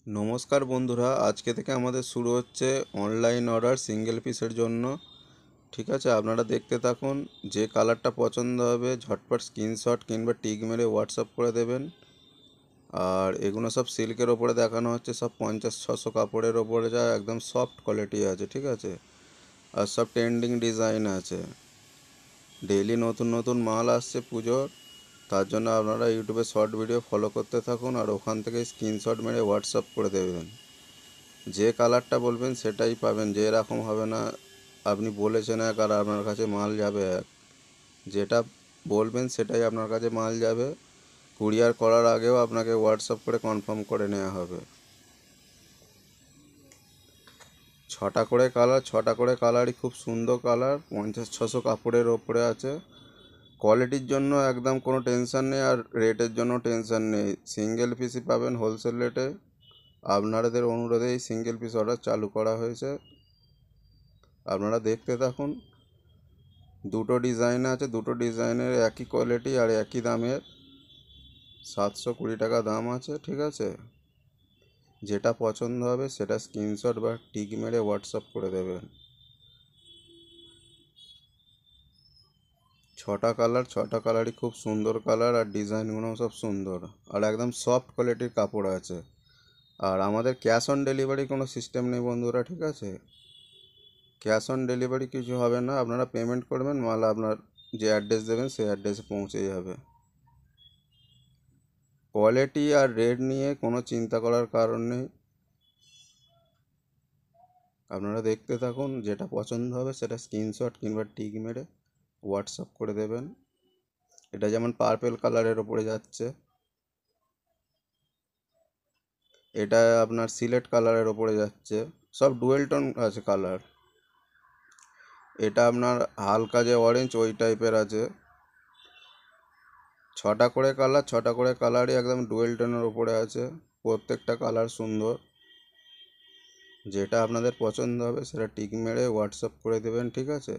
নমস্কার বন্ধুরা, আজকে থেকে আমাদের শুরু হচ্ছে অনলাইন অর্ডার সিঙ্গেল পিসের জন্য। ঠিক আছে, আপনারা দেখতে থাকুন। যে কালারটা পছন্দ হবে ঝটপট স্ক্রিনশট কিংবা টিক মেরে হোয়াটসঅ্যাপ করে দেবেন। আর এগুলো সব সিল্কের ওপরে দেখানো হচ্ছে, সব 50-600 কাপড়ের ওপরে, যা একদম সফট কোয়ালিটি আছে। ঠিক আছে, আর সব ট্রেন্ডিং ডিজাইন আছে। ডেইলি নতুন নতুন মাল আসছে পুজোর, তার জন্য আপনারা ইউটিউবে শর্ট ভিডিও ফলো করতে থাকুন আর ওখান থেকে স্ক্রিনশট মেরে হোয়াটসঅ্যাপ করে দেবেন। যে কালারটা বলবেন সেটাই পাবেন, যে এরকম হবে না আপনি বলেছেন এক আর আপনার কাছে মাল যাবে এক। যেটা বলবেন সেটাই আপনার কাছে মাল যাবে। কুরিয়ার করার আগেও আপনাকে হোয়াটসঅ্যাপ করে কনফার্ম করে নেওয়া হবে। ছটা করে কালারই খুব সুন্দর কালার, 50-600 কাপড়ের ওপরে আছে। কোয়ালিটির জন্য একদম কোনো টেনশন নেই, আর রেটের জন্য টেনশন নেই। সিঙ্গেল পিসই পাবেন হোলসেল রেটে। আপনাদের অনুরোধে এই সিঙ্গেল পিস অর্ডার চালু করা হয়েছে। আপনারা দেখতে থাকুন। দুটো ডিজাইন আছে, দুটো ডিজাইনের একই কোয়ালিটি আর একই দামের, 720 টাকা দাম আছে। ঠিক আছে, যেটা পছন্দ হবে সেটা স্ক্রিনশট বা টিক মেরে হোয়াটসঅ্যাপ করে দেবেন। ছটা কালারই খুব সুন্দর কালার, আর ডিজাইনগুলো সব সুন্দর, আর একদম সফট কোয়ালিটির কাপড় আছে। আর আমাদের ক্যাশ অন ডেলিভারি কোনো সিস্টেম নেই বন্ধুরা। ঠিক আছে, ক্যাশ অন ডেলিভারি কিছু হবে না। আপনারা পেমেন্ট করবেন, মাল আপনার যে অ্যাড্রেস দেবেন সেই অ্যাড্রেসে পৌঁছে যাবে। কোয়ালিটি আর রেট নিয়ে কোনো চিন্তা করার কারণ নেই। আপনারা দেখতে থাকুন, যেটা পছন্দ হবে সেটা স্ক্রিনশট কিংবা টিক মেরে হোয়াটসঅ্যাপ করে দেবেন। এটা যেমন পার্পেল কালারের ওপরে যাচ্ছে, এটা আপনার সিলেট কালারের ওপরে যাচ্ছে, সব ডুয়েল টোন আছে কালার। এটা আপনার হালকা যে অরেঞ্জ ওই টাইপের আছে। ছটা করে কালারই একদম ডুয়েল টোনের ওপরে আছে। প্রত্যেকটা কালার সুন্দর। যেটা আপনাদের পছন্দ হবে সেটা টিক মেরে হোয়াটসঅ্যাপ করে দেবেন। ঠিক আছে।